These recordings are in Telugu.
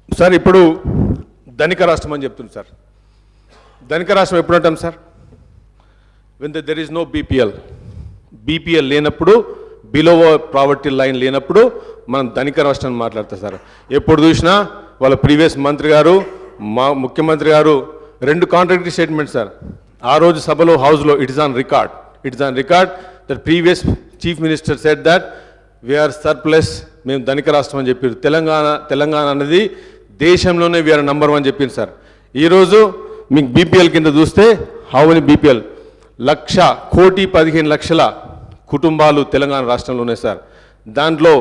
సార్ ఇప్పుడు ధనిక రాష్ట్రం అని చెప్తుంది సార్. ధనిక రాష్ట్రం ఎప్పుడు అంటాం sir? When there is no BPL లేనప్పుడు, బిలో ప్రావర్టీ లైన్ లేనప్పుడు మనం ధనిక రాష్ట్రాన్ని మాట్లాడతాం సార్. ఎప్పుడు చూసినా వాళ్ళ ప్రీవియస్ మంత్రి గారు, మా ముఖ్యమంత్రి గారు రెండు కాంట్రాక్టరీ స్టేట్మెంట్ సార్. ఆ రోజు సభలో హౌస్లో it is on record that previous chief minister said that we are surplus, మేము ధనిక రాష్ట్రం అని చెప్పారు. తెలంగాణ అనేది దేశంలోనే వీఆర్ నంబర్ 1 చెప్పింది సార్. ఈరోజు మీకు బీపీఎల్ కింద చూస్తే హౌ మెనీ బీపీఎల్ 1,15,00,000 కుటుంబాలు తెలంగాణ రాష్ట్రంలో ఉన్నాయి సార్. దాంట్లో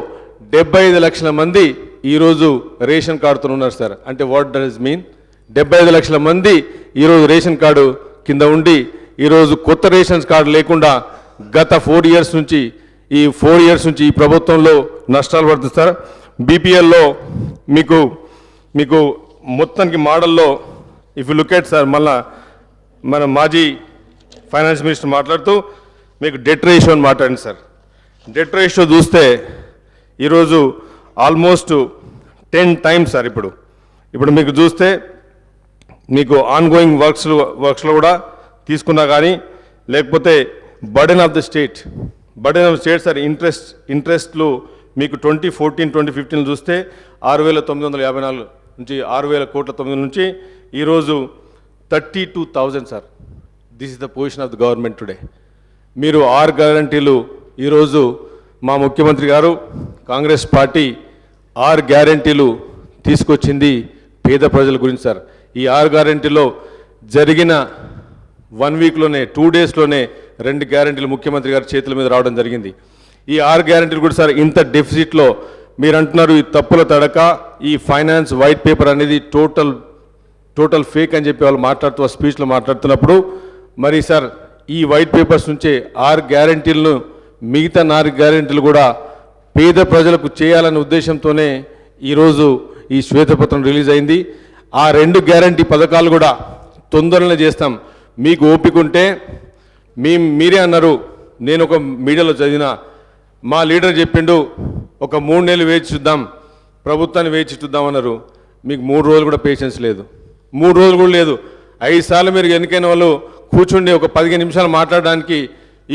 75 లక్షల మంది ఈరోజు రేషన్ కార్డుతో ఉన్నారు సార్. అంటే వాట్ డస్ మీన్? 75 లక్షల మంది ఈరోజు రేషన్ కార్డు కింద ఉండి ఈరోజు కొత్త రేషన్ కార్డు లేకుండా గత 4 ఇయర్స్ నుంచి ఈ ప్రభుత్వంలో నష్టాలు పడుతుంది సార్. బీపీఎల్లో మీకు మొత్తానికి మోడల్లో if you look at sir, మళ్ళా మన మాజీ ఫైనాన్స్ మినిస్టర్ మాట్లాడుతూ మీకు డెట్ రేషియో అని మాట్లాడింది సార్. డెట్ రేషియో చూస్తే ఈరోజు ఆల్మోస్ట్ 10 టైమ్స్ సార్. ఇప్పుడు మీకు చూస్తే మీకు ఆన్గోయింగ్ వర్క్స్లో కూడా తీసుకున్నా కానీ, లేకపోతే burden of the state sir, ఇంట్రెస్ట్లు మీకు 2014-2015 చూస్తే 6,954 నుంచి 6,000 కోట్ల నుంచి ఈరోజు 32,000 sir. This is the position of the government today. మీరు 6 గ్యారంటీలు ఈరోజు మా ముఖ్యమంత్రి గారు కాంగ్రెస్ పార్టీ 6 గ్యారంటీలు తీసుకొచ్చింది పేద ప్రజల గురించి సార్. ఈ 6 గ్యారంటీలో జరిగిన 1 వీక్లోనే 2 డేస్లోనే 2 గ్యారంటీలు ముఖ్యమంత్రి గారి చేతుల మీద రావడం జరిగింది. ఈ 6 గ్యారంటీలు కూడా సార్ ఇంత డెఫిసిట్లో మీరు అంటున్నారు ఈ తప్పుల తడక, ఈ ఫైనాన్స్ వైట్ పేపర్ అనేది టోటల్ ఫేక్ అని చెప్పి వాళ్ళు మాట్లాడుతూ స్పీచ్లో మాట్లాడుతున్నప్పుడు, మరి సార్ ఈ వైట్ పేపర్స్ నుంచే 6 గ్యారంటీలను, మిగతా 4 గ్యారంటీలు కూడా పేద ప్రజలకు చేయాలనే ఉద్దేశంతోనే ఈరోజు ఈ శ్వేతపత్రం రిలీజ్ అయింది. ఆ 2 గ్యారంటీ పథకాలు కూడా తొందరనే చేస్తాం. మీకు ఓపిక ఉంటే మీరే అన్నారు, నేను ఒక మీడియాలో చదివిన, మా లీడర్ చెప్పిండు ఒక 3 నెలలు వేచి చూద్దాం, ప్రభుత్వాన్ని వేచి చూద్దాం అన్నారు. మీకు 3 రోజులు కూడా పేషెన్స్ లేదు, 3 రోజులు కూడా లేదు. 5 సార్లు మీరు ఎన్నికైన వాళ్ళు కూర్చుండి ఒక 15 నిమిషాలు మాట్లాడడానికి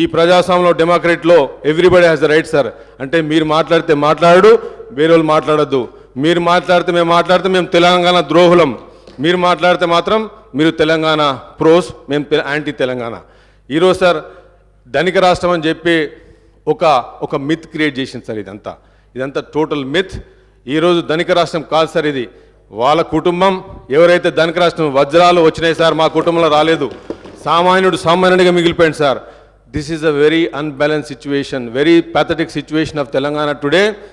ఈ ప్రజాస్వామ్యంలో డెమోక్రసీలో everybody has the right sir. అంటే మీరు మాట్లాడితే మాట్లాడు, వేరే వాళ్ళు మాట్లాడద్దు. మీరు మాట్లాడితే మేము తెలంగాణ ద్రోహులం, మీరు మాట్లాడితే మాత్రం మీరు తెలంగాణ ప్రోస్, మేము యాంటీ తెలంగాణ. ఈరోజు సార్ ధనిక రాష్ట్రం అని చెప్పి ఒక మిత్ క్రియేట్ చేసింది సార్. ఇదంతా టోటల్ మిత్. ఈరోజు ధనిక రాష్ట్రం కాదు సార్, ఇది వాళ్ళ కుటుంబం. ఎవరైతే ధనిక రాష్ట్రం వజ్రాలు వచ్చినాయి సార్, మా కుటుంబంలో రాలేదు, సామాన్యుడిగా మిగిలిపోయింది sir. This is a very unbalance situation, very pathetic situation of Telangana today.